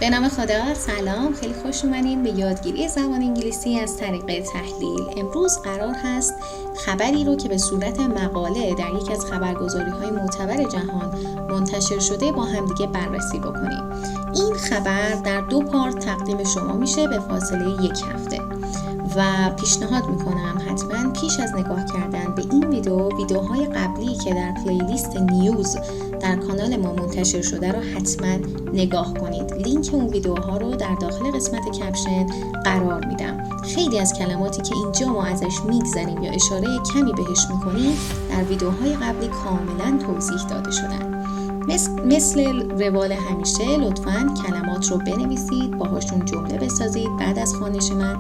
به نام خدا. سلام، خیلی خوش اومدین به یادگیری زبان انگلیسی از طریق تحلیل. امروز قرار هست خبری رو که به صورت مقاله در یکی از خبرگزاری‌های معتبر جهان منتشر شده با همدیگه بررسی بکنیم. این خبر در 2 پارت تقدیم شما میشه به فاصله 1 هفته و پیشنهاد میکنم حتما پیش از نگاه کردن به این ویدیوهای قبلی که در پلیلیست نیوز در کانال ما منتشر شده رو حتما نگاه کنید. لینک اون ویدیوها رو در داخل قسمت کپشن قرار میدم. خیلی از کلماتی که اینجا ما ازش میگذریم یا اشاره کمی بهش میکنیم در ویدیوهای قبلی کاملا توضیح داده شدن. مثل روال همیشه لطفاً کلمات رو بنویسید، باهاشون جمله بسازید. بعد از خوانش من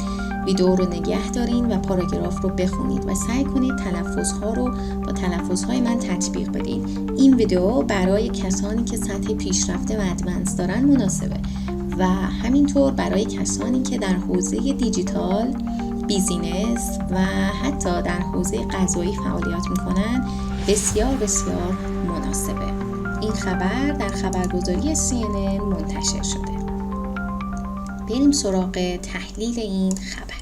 ویدیو رو نگه دارین و پاراگراف رو بخونید و سعی کنید تلفظها رو با تلفظهای من تطبیق بدین. این ویدیو برای کسانی که سطح پیشرفته و ادوانس دارن مناسبه و همینطور برای کسانی که در حوزه دیجیتال، بیزینس و حتی در حوزه غذایی فعالیت میکنن بسیار بسیار مناسبه. این خبر در خبرگزاری CNN منتشر شده. بریم سراغ تحلیل این خبر.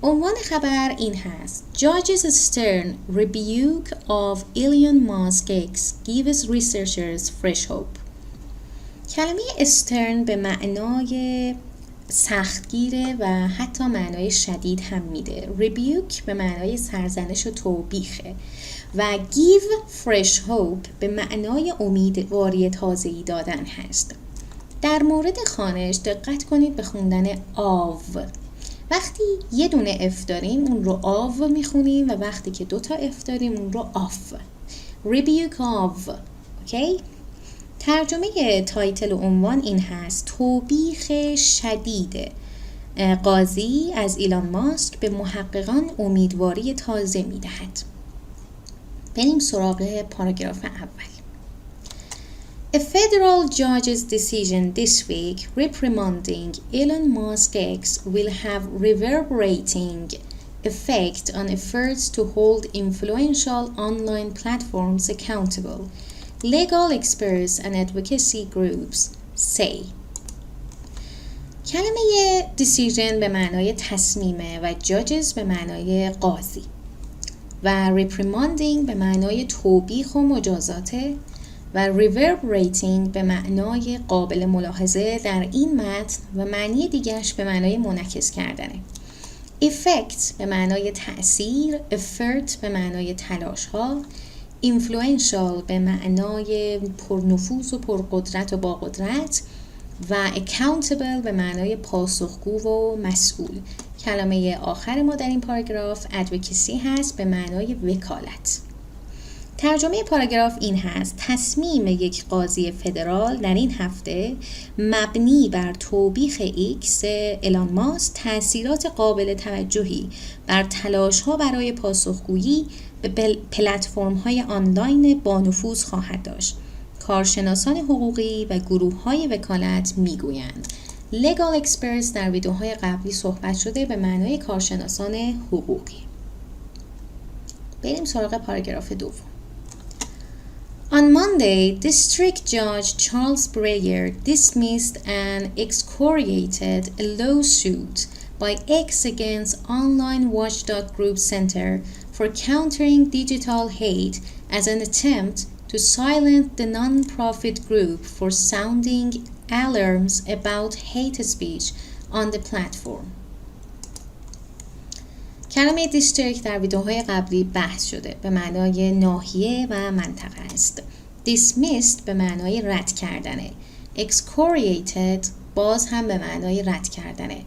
عنوان خبر این هست: Judge's stern rebuke of Elon Musk X gives researchers fresh hope. کلمه استرن به معنای سختگیره و حتی معنای شدید هم میده. rebuke به معنای سرزنش و توبیخه و give fresh hope به معنای امیدواری تازه‌ای دادن هست. در مورد خوانش دقت کنید به خوندن آو. وقتی یه دونه اف داریم اون رو آو میخونیم و وقتی که 2 تا اف داریم اون رو آف. rebuke of. اوکی؟ ترجمه تایتل و عنوان این هست: توبیخ شدید قاضی از ایلان ماسک به محققان امیدواری تازه میدهد. بریم سراغ پاراگراف اول. A federal judge's decision this week reprimanding Elon Musk X will have reverberating effect on efforts to hold influential online platforms accountable, legal experts and advocacy groups say. کلمه decision به معنای تصمیمه و judges به معنای قاضی و reprimanding به معنای توبیخ و مجازاته و reverberating به معنای قابل ملاحظه در این متن و معنی دیگرش به معنای منعکس کردنه. effect به معنای تأثیر، effort به معنای تلاش ها، influential به معنای پرنفوذ و پرقدرت و با قدرت و accountable به معنای پاسخگو و مسئول. کلمه آخر ما در این پاراگراف advocacy هست به معنای وکالت. ترجمه پاراگراف این هست: تصمیم یک قاضی فدرال در این هفته مبنی بر توبیخ ایکس ایلان ماسک تأثیرات قابل توجهی بر تلاش‌ها برای پاسخگویی به پلتفرم‌های آنلاین با نفوذ خواهد داشت. کارشناسان حقوقی و گروه‌های وکالت می‌گویند. legal experts در ویدیوهای قبلی صحبت شده به معنای کارشناسان حقوقی. بریم سراغ پاراگراف دوم. On Monday, District Judge Charles Breyer dismissed and excoriated a lawsuit by X against online watchdog group Center for countering digital hate as an attempt to silence the non-profit group for sounding alarms about hate speech on the platform. کلمه دیستریکت در ویدیوهای قبلی بحث شده به معنای ناحیه و منطقه است. dismissed به معنای رد کردنه. excoriated باز هم به معنای رد کردنه.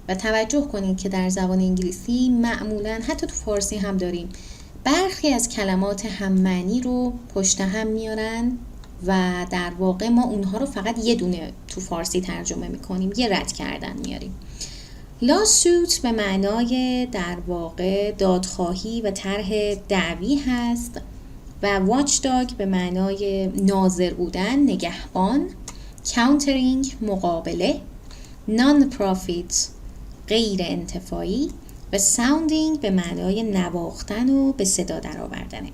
و توجه کنید که در زبان انگلیسی معمولاً حتی تو فارسی هم داریم برخی از کلمات هم معنی رو پشت هم میارن و در واقع ما اونها رو فقط یه دونه تو فارسی ترجمه میکنیم، یه رد کردن میاریم. lawsuit به معنای در واقع دادخواهی و طرح دعوی هست و watchdog به معنای ناظر بودن، نگهبان، countering مقابله، non-profit غیر انتفاعی و sounding به معنای نواختن و به صدا در آوردنه.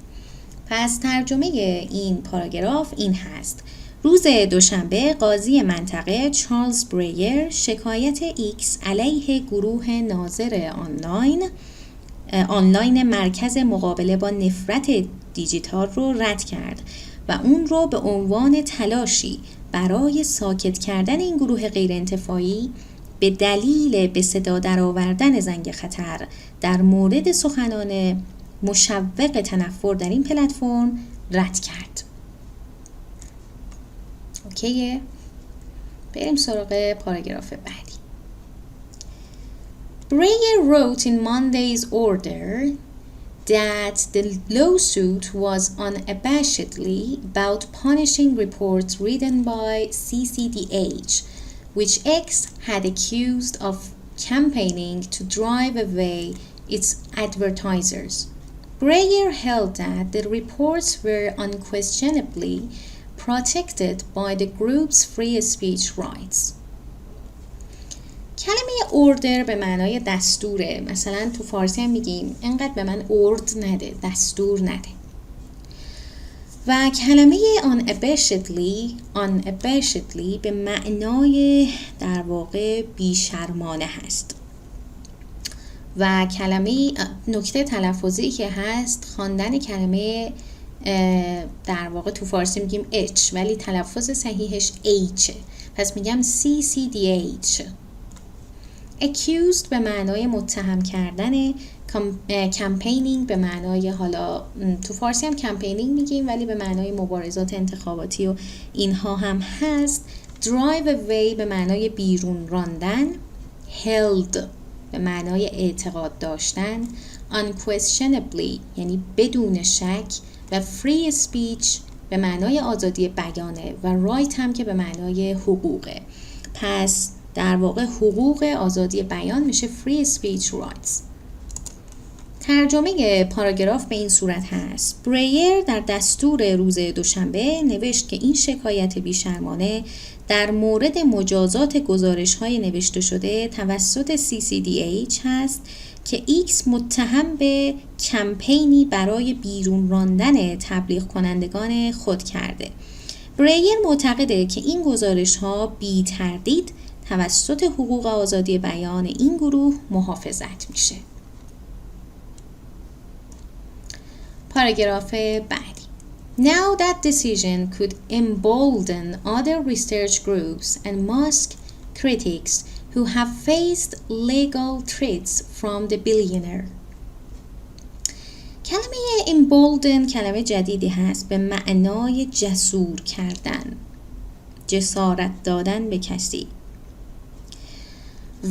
پس ترجمه این پاراگراف این هست: روز دوشنبه قاضی منطقه چارلز بریر شکایت ایکس علیه گروه ناظر آنلاین مرکز مقابله با نفرت دیجیتال رو رد کرد و اون رو به عنوان تلاشی برای ساکت کردن این گروه غیرانتفاعی به دلیل به صدا درآوردن زنگ خطر در مورد سخنان مشوق تنفر در این پلتفرم رد کرد. اوکیه؟ بریم سراغ پاراگراف بعدی. Breyer wrote in Monday's order that the lawsuit was unabashedly about punishing reports written by CCDH, which X had accused of campaigning to drive away its advertisers. Breyer held that the reports were unquestionably protected by the group's free speech rights. کلمه اوردر به معنای دستوره. مثلا تو فارسی هم میگیم انقدر به من ارد نده، دستور نده. و کلمه unabashedly به معنای در واقع بیشرمانه هست. و کلمه نکته تلفظی که هست خواندن کلمه در واقع تو فارسی میگیم H ولی تلفظ صحیحش H. پس میگم CCDH. accused به معنای متهم کردن، campaigning به معنای، حالا تو فارسی هم campaigning میگیم ولی به معنای مبارزات انتخاباتی و اینها هم هست. drive away به معنای بیرون راندن. held به معنای اعتقاد داشتن. unquestionably یعنی بدون شک. و free speech به معنای آزادی بیانه و right هم که به معنای حقوقه. پس در واقع حقوق آزادی بیان میشه free speech rights. ترجمه پاراگراف به این صورت هست: بریر در دستور روز دوشنبه نوشت که این شکایت بیشرمانه در مورد مجازات گزارش‌های نوشته شده توسط CCDH هست که ایکس متهم به کمپینی برای بیرون راندن تبلیغ کنندگان خود کرده. بریر معتقده که این گزارش‌ها بی تردید توسط حقوق آزادی بیان این گروه محافظت میشه. پاراگراف بعدی. Now that decision could embolden other research groups and Musk critics who have faced legal threats from the billionaire. کلمه embolden کلمه جدیدی هست به معنای جسور کردن، جسارت دادن به کسی.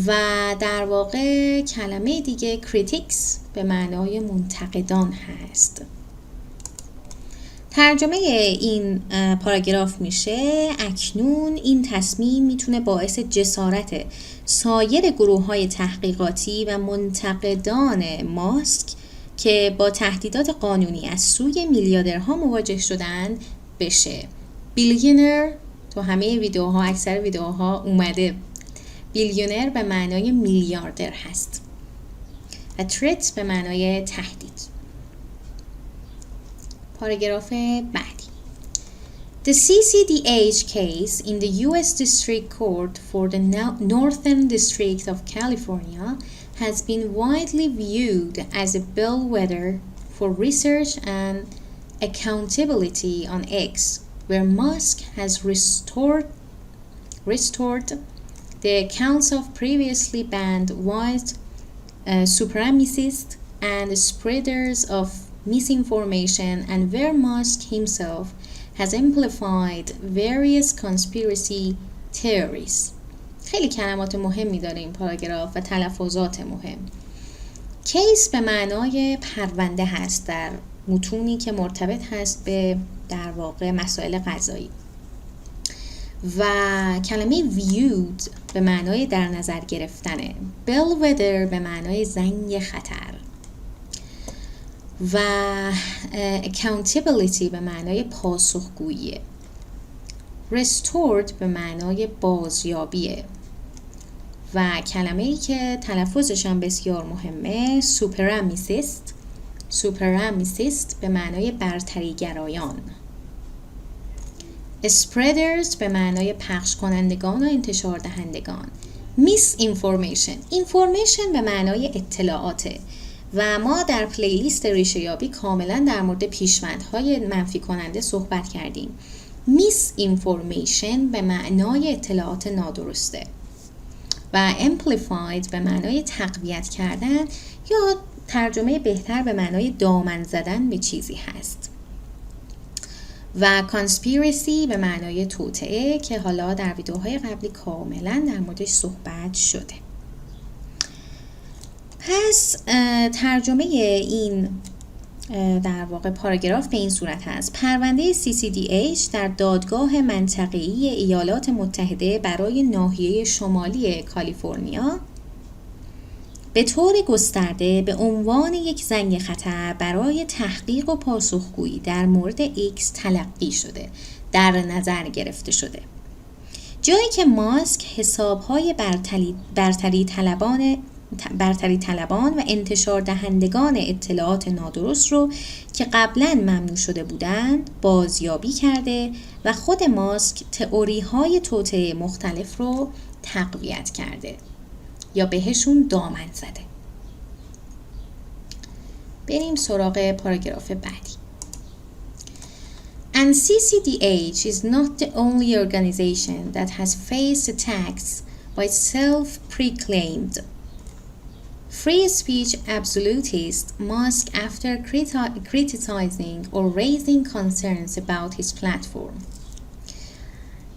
و در واقع کلمه دیگه critics به معنای منتقدان هست. ترجمه این پاراگراف میشه: اکنون این تصمیم میتونه باعث جسارت سایر گروه‌های تحقیقاتی و منتقدان ماسک که با تهدیدات قانونی از سوی میلیاردرها مواجه شدند بشه. بیلیونر تو همه ویدیوها، اکثر ویدیوها اومده. بیلیونر به معنای میلیاردر هست و threat به معنای تهدید. پاراگراف بعدی. The CCDH case in the U.S. District Court for the Northern District of California has been widely viewed as a bellwether for research and accountability on X, where Musk has restored the accounts of previously banned white supremacists and spreaders of misinformation, and where Musk himself has amplified various conspiracy theories. خیلی کلمات مهمی داره این پاراگراف و تلفظات مهم. کیس به معنای پرونده هست در متونی که مرتبط هست به در واقع مسائل قضایی. و کلمه viewed به معنای در نظر گرفتنه. bellwether به معنای زنگ خطر. و accountability به معنای پاسخگویی. restored به معنای بازیابیه. و کلمه‌ای که تلفظش هم بسیار مهمه supremacist به معنای برتریگرایان. spreaders به معنای پخش کنندگان و انتشار دهندگان. misinformation، information به معنای اطلاعاته و ما در پلیلیست ریشه یابی کاملا در مورد پیشوندهای منفی کننده صحبت کردیم. misinformation به معنای اطلاعات نادرسته و amplified به معنای تقویت کردن یا ترجمه بهتر به معنای دامن زدن به چیزی هست. و conspiracy به معنای توطئه که حالا در ویدیوهای قبلی کاملا در موردش صحبت شده. پس ترجمه این در واقع پاراگراف به این صورت هست: پرونده CCDH در دادگاه منطقه‌ای ایالات متحده برای ناحیه شمالی کالیفرنیا به طور گسترده به عنوان یک زنگ خطر برای تحقیق و پاسخگویی در مورد X تلقی شده، در نظر گرفته شده. جایی که ماسک حسابهای برتری طلبان و انتشار دهندگان اطلاعات نادرست رو که قبلا ممنوع شده بودند بازیابی کرده و خود ماسک تئوری‌های توطئه مختلف رو تقویت کرده یا بهشون دامن زده. بریم سراغ پاراگراف بعدی. And CCDH is not the only organization that has faced attacks by self-proclaimed free speech absolutist Musk after criticizing or raising concerns about his platform.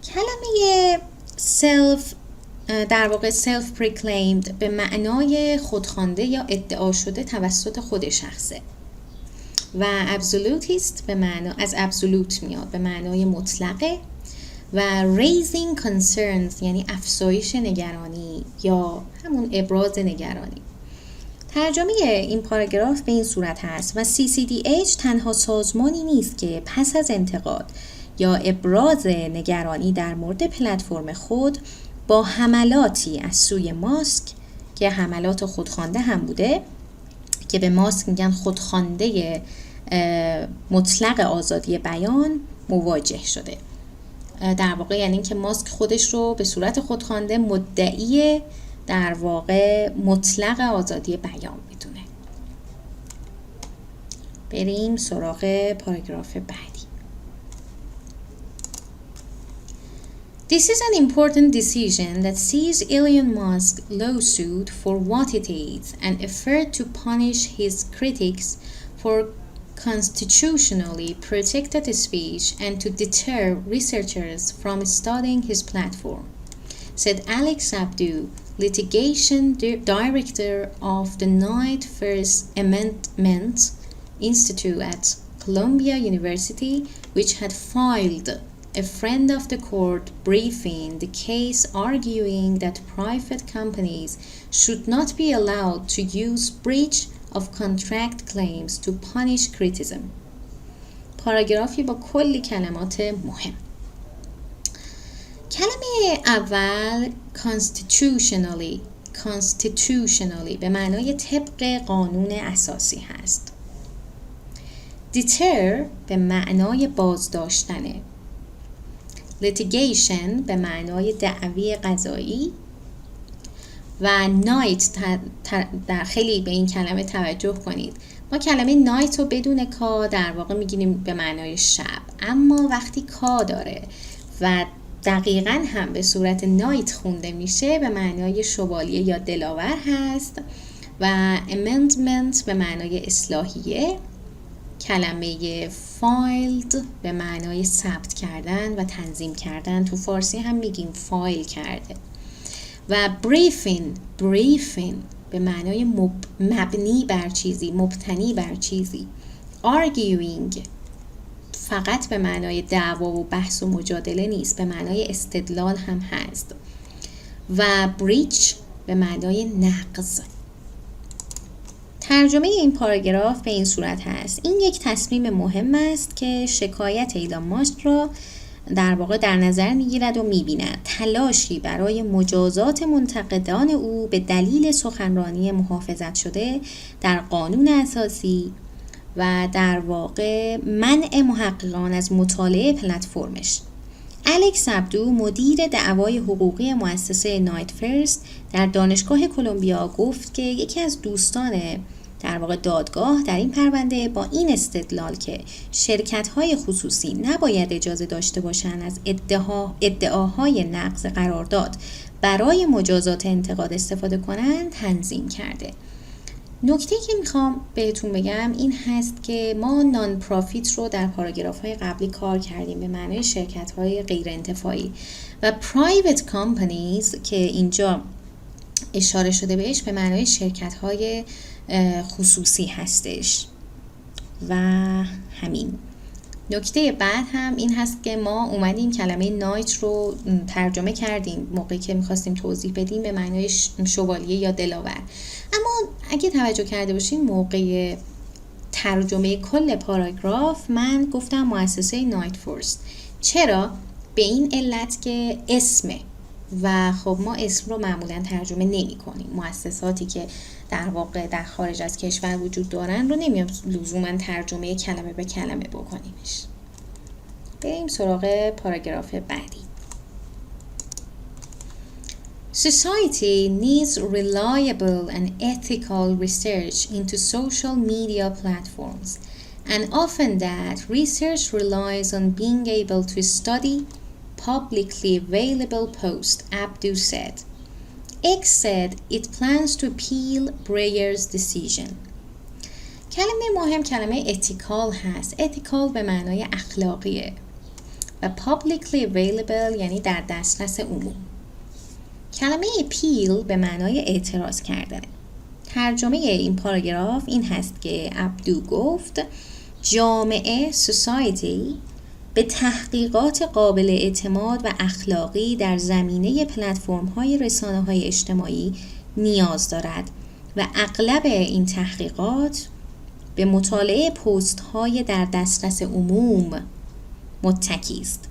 کلمه در واقع self-proclaimed به معنای خودخوانده یا ادعا شده توسط خود شخصه و absolutist به معنی از absolute میاد به معنای مطلقه و raising concerns یعنی افزایش نگرانی یا همون ابراز نگرانی. ترجمه این پاراگراف به این صورت هست: و CCDH تنها سازمانی نیست که پس از انتقاد یا ابراز نگرانی در مورد پلتفرم خود با حملاتی از سوی ماسک که حملات خودخوانده هم بوده که به ماسک میگن خودخوانده مطلق آزادی بیان مواجه شده. در واقع یعنی که ماسک خودش رو به صورت خودخوانده مدعی در واقع مطلق آزادی بیان میدونه. بریم سراغ پاراگراف بعدی. This is an important decision that sees Elon Musk's lawsuit for what it is, an effort to punish his critics for constitutionally protected speech and to deter researchers from studying his platform, said Alex Abdu, litigation director of the Ninth First Amendment Institute at Columbia University, which had filed a friend of the court briefing the case arguing that private companies should not be allowed to use breach of contract claims to punish criticism. پاراگرافی با کلی کلمات مهم. کلمه اول constitutionally به معنای طبق قانون اساسی هست. deter به معنای بازداشتنه. litigation به معنای دعوی قضایی و night در خیلی به این کلمه توجه کنید. ما کلمه night رو بدون کا در واقع میگیم به معنای شب، اما وقتی کا داره و دقیقاً هم به صورت نایت خونده میشه به معنای شوالیه یا دلاور هست و amendment به معنای اصلاحیه. کلمه filed به معنای ثبت کردن و تنظیم کردن، تو فارسی هم میگیم فایل کرده. و briefing به معنای مبنی بر چیزی، مبتنی بر چیزی. arguing فقط به معنای دعوا و بحث و مجادله نیست، به معنای استدلال هم هست. و breach به معنای نقض. ترجمه این پاراگراف به این صورت هست: این یک تصمیم مهم است که شکایت ایلان ماسک را در واقع در نظر میگیرد و میبیند تلاشی برای مجازات منتقدان او به دلیل سخنرانی محافظت شده در قانون اساسی و در واقع منع محققان از مطالعه پلتفرمش الکس عبدو مدیر دعوای حقوقی مؤسسه نایت فرست در دانشگاه کلمبیا گفت که یکی از دوستان در واقع دادگاه در این پرونده با این استدلال که شرکت‌های خصوصی نباید اجازه داشته باشند از ادعاهای نقض قرارداد برای مجازات انتقاد استفاده کنند تنظیم کرده. نکته که میخوام بهتون بگم این هست که ما نان پرافیت رو در پاراگراف‌های قبلی کار کردیم به معنای شرکت‌های غیر انتفاعی و پرایوت کامپانیز که اینجا اشاره شده بهش به معنای شرکت‌های خصوصی هستش و همین. نکته بعد هم این هست که ما اومدیم کلمه نایت رو ترجمه کردیم موقعی که میخواستیم توضیح بدیم به معنای شوالیه یا دلاور، اما اگه توجه کرده باشین موقع ترجمه کل پاراگراف من گفتم مؤسسه نایت فرست. چرا؟ به این علت که اسمه و خب ما اسم رو معمولا ترجمه نمی کنیم. مؤسساتی که در واقع در خارج از کشور وجود دارن رو نمیام لزوما ترجمه کلمه به کلمه بکنیمش. بریم سراغ پاراگراف بعدی. Society needs reliable and ethical research into social media platforms, and often that research relies on being able to study publicly available posts, Abdu said. X said it plans to appeal Breyer's decision. کلمه مهم کلمه ethical هست. ethical به معنای اخلاقیه و publicly available یعنی در دسترس عموم. کلمه appeal به معنای اعتراض کردن. ترجمه این پاراگراف این هست که عبدو گفت جامعه society به تحقیقات قابل اعتماد و اخلاقی در زمینه پلتفرم‌های رسانه‌های اجتماعی نیاز دارد و اغلب این تحقیقات به مطالعه پست‌های در دسترس عموم متکی است.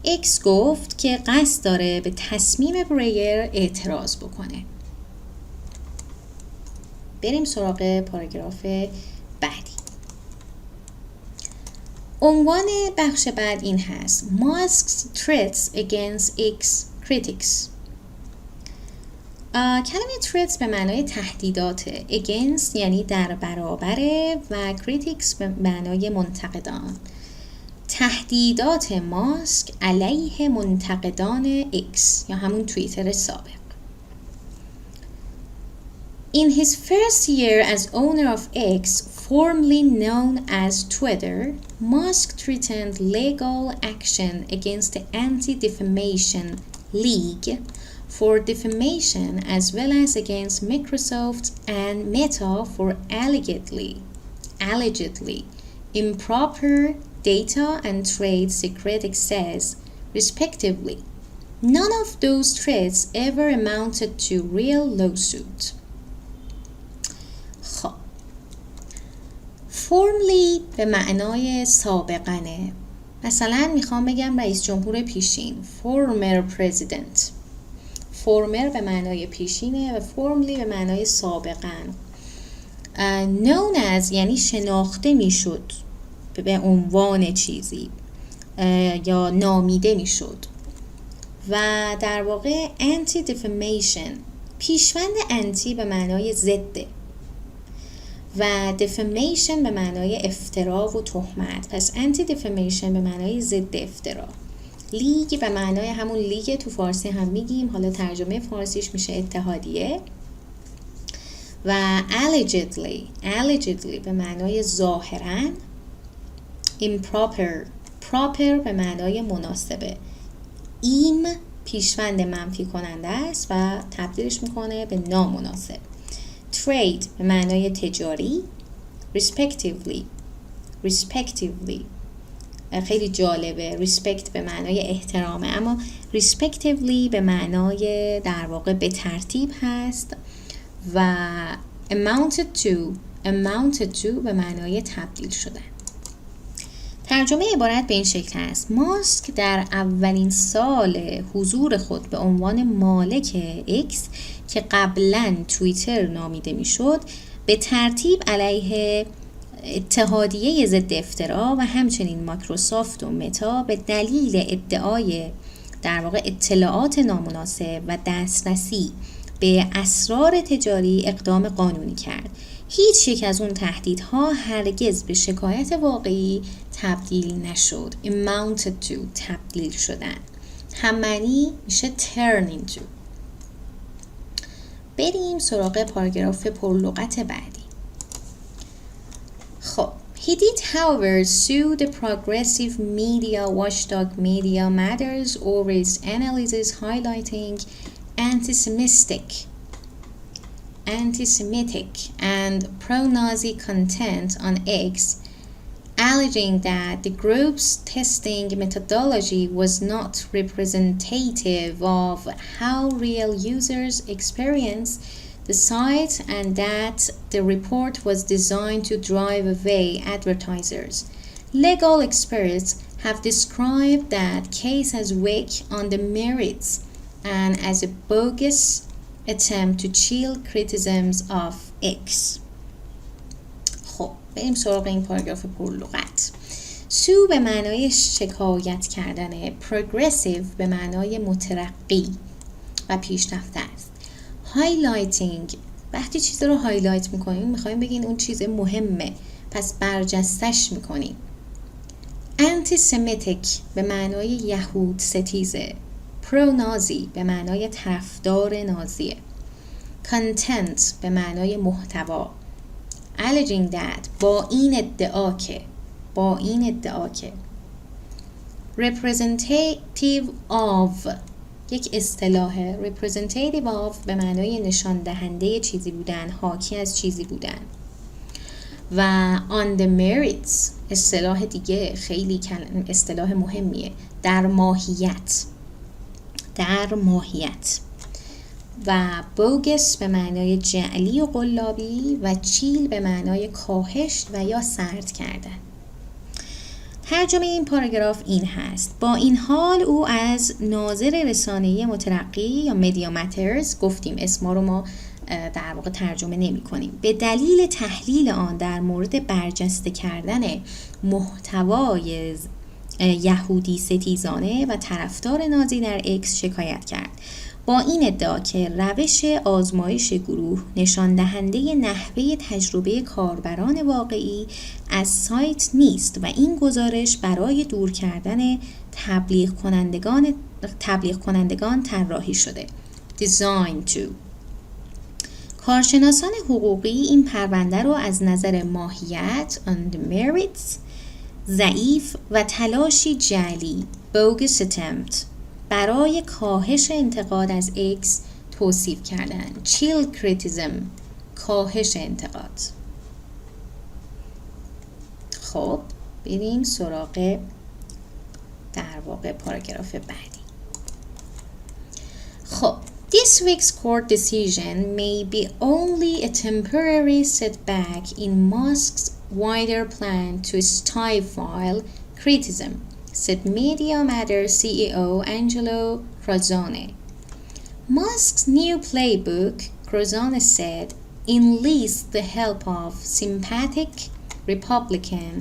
ایکس گفت که قصد داره به تصمیم بریر اعتراض بکنه. بریم سراغ پاراگراف بعدی. عنوان بخش بعد این هست Musk's threats against X critics. کلمه threats به معنای تهدیدات، against یعنی در برابر و critics به معنای منتقدان. تهدیدات ماسک علیه منتقدان X یا همون توییتر سابق. In his first year as owner of X, formerly known as Twitter, Musk threatened legal action against the Anti-Defamation League for defamation as well as against Microsoft and Meta for allegedly improper data and trade secret access, respectively. None of those threats ever amounted to real lawsuit. formerly به معنای سابقنه. مثلا میخوام بگم رئیس جمهور پیشین former president. former به معنای پیشینه و formerly به معنای سابقن. known as یعنی شناخته میشد به عنوان چیزی یا نامیده میشد و در واقع anti defamation پیشوند anti به معنای ضد و defamation به معنای افترا و تهمت. پس anti defamation به معنای ضد افترا. لیگ به معنای همون لیگ تو فارسی هم میگیم، حالا ترجمه فارسیش میشه اتحادیه. و allegedly به معنای ظاهراً. improper به معنای مناسبه. ایم پیشوند منفی کننده است و تبدیلش میکنه به نامناسب. trade به معنای تجاری. respectively خیلی جالبه. respect به معنای احترامه اما respectively به معنای در واقع به ترتیب هست و amounted to به معنای تبدیل شدن. ترجمه عبارت به این شکل است: ماسک در اولین سال حضور خود به عنوان مالک ایکس که قبلاً توییتر نامیده میشد به ترتیب علیه اتحادیه ضد افترا و همچنین مایکروسافت و متا به دلیل ادعای در واقع اطلاعات نامناسب و دسترسی به اسرار تجاری اقدام قانونی کرد. هیچ یک از اون تهدیدها هرگز به شکایت واقعی تبدیل نشد. amounted to تبدیل شدن. هممعنی میشه turn into. بریم سراغ پاراگراف پرلغت بعدی. خب He did, however, sue the progressive media watchdog Media Matters over its analysis highlighting anti-Semitic and pro-Nazi content on X, alleging that the group's testing methodology was not representative of how real users experience the site and that the report was designed to drive away advertisers. Legal experts have described that case as weak on the merits and as a bogus attempt to chill criticisms of X. خب بریم سراغ این پاراگراف پرلغت. سو به معنای شکایت کردن، پروگرسیو به معنای مترقی و پیشرفته است. هایلایتینگ، وقتی چیز رو هایلایت میکنیم میخوایم بگین اون چیز مهمه، پس برجستش میکنیم. انتی سمیتیک به معنای یهود ستیزه. پرو نازی به معنای طرفدار نازیه. کانتنت به معنای محتوا. alleging that با این ادعا که representative of یک اصطلاح. representative of به معنای نشان دهنده چیزی بودن، حاکی از چیزی بودن. و on the merits اصطلاح دیگه خیلی اصطلاح مهمیه، در ماهیت. و bogus به معنای جعلی و قلابی و چیل به معنای کاهش و یا سرد کردن. ترجمه این پاراگراف این هست: با این حال او از ناظر رسانه‌ای مترقی یا مدیا ماترز، گفتیم اسما رو ما در واقع ترجمه نمی کنیم، به دلیل تحلیل آن در مورد برجسته کردن محتوای یهودی ستیزانه و طرفدار نازی در اکس شکایت کرد، با این ادعا که روش آزمایش گروه نشان دهنده نحوه تجربه کاربران واقعی از سایت نیست و این گزارش برای دور کردن تبلیغ کنندگان طراحی شده. Design to. کارشناسان حقوقی این پرونده رو از نظر ماهیت on the merits ضعیف و تلاشی جعلی bogus attempt برای کاهش انتقاد از X توصیف کردند. chill criticism کاهش انتقاد. خب بریم سراغ در واقع پاراگراف بعدی. خب This week's court decision may be only a temporary setback in Musk's wider plan to stifle criticism, said Media Matters CEO Angelo Crotone. Musk's new playbook, Crotone said, enlists the help of sympathetic Republican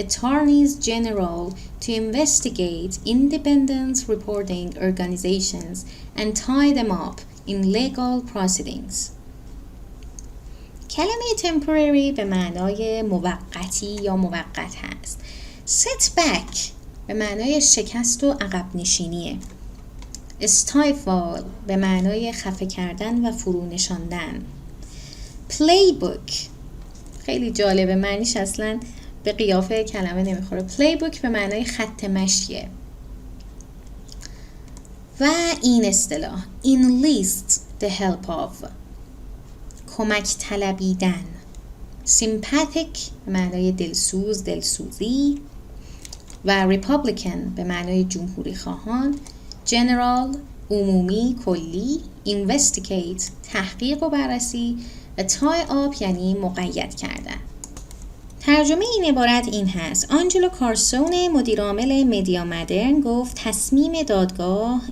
attorneys general to investigate independent reporting organizations and tie them up in legal proceedings. کلمه temporary به معنای موقتی یا موقت هست. setback به معنای شکست و عقب نشینیه. stifle به معنای خفه کردن و فرو نشاندن. playbook خیلی جالبه، معنیش اصلا به قیافه کلمه نمیخوره. playbook به معنای خط مشیه. و این اصطلاح enlist the help of کمک طلبیدن. sympathetic به معنای دلسوز، دلسوزی. و Republican به معنای جمهوری خواهان. General عمومی، کلی. Investigate تحقیق و بررسی. و tie up یعنی مقید کردن. ترجمه این عبارت این هست: آنجلو کارسون مدیرعامل مدیا مدرن گفت تصمیم دادگاه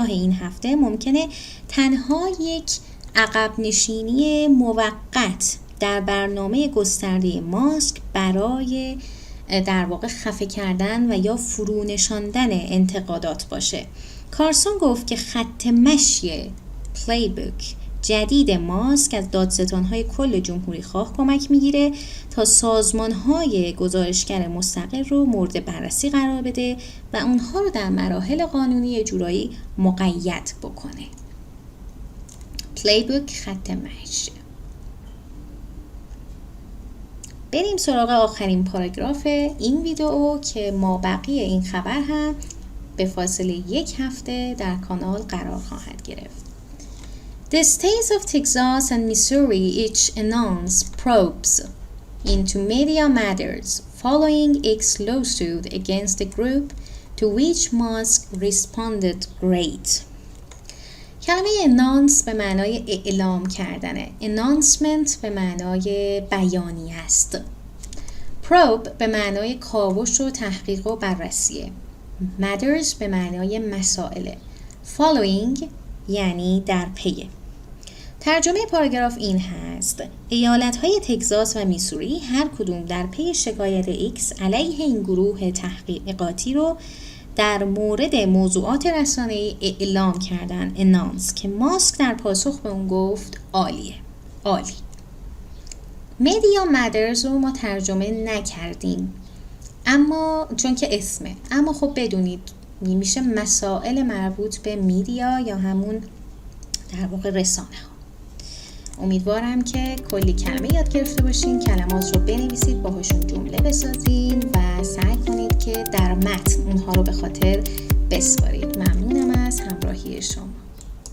این هفته ممکنه تنها یک عقب نشینی موقت در برنامه گسترده ماسک برای در واقع خفه کردن و یا فرو نشاندن انتقادات باشه. کارسون گفت که خط مشی پلیبوک جدید ماسک از دادستان‌های کل جمهوری خواه کمک میگیره تا سازمان‌های گزارشگر مستقل رو مورد بررسی قرار بده و اونها رو در مراحل قانونی جورایی مقید بکنه. پلیبوک خط مشی. بریم سراغ آخرین پاراگراف این ویدیو که مابقی این خبر هم به فاصله 1 هفته در کانال قرار خواهد گرفت. The states of Texas and Missouri each announced probes into media matters following X lawsuit against the group to which Musk responded great. کلمه announce به معنای اعلام کردنه. announcement به معنای بیانیه است. probe به معنای کاوش و تحقیق و بررسیه. matters به معنای مسائله. following یعنی در پی. ترجمه پاراگراف این هست: ایالت‌های تگزاس و میسوری هر کدوم در پی شکایت ایکس علیه این گروه تحقیقاتی رو در مورد موضوعات رسانه‌ای اعلام کردن، انانس، که ماسک در پاسخ به اون گفت عالیه، عالی. مدیا مدرز رو ما ترجمه نکردیم اما چون که اسمه، اما خب بدونید میشه مسائل مربوط به میدیا یا همون در واقع رسانه ها. امیدوارم که کلی کلمه یاد گرفته باشین، کلمات رو بنویسید، باهاشون جمله بسازین و سعی کنید که در متن اونها رو به خاطر بسپارید. ممنونم از همراهی شما.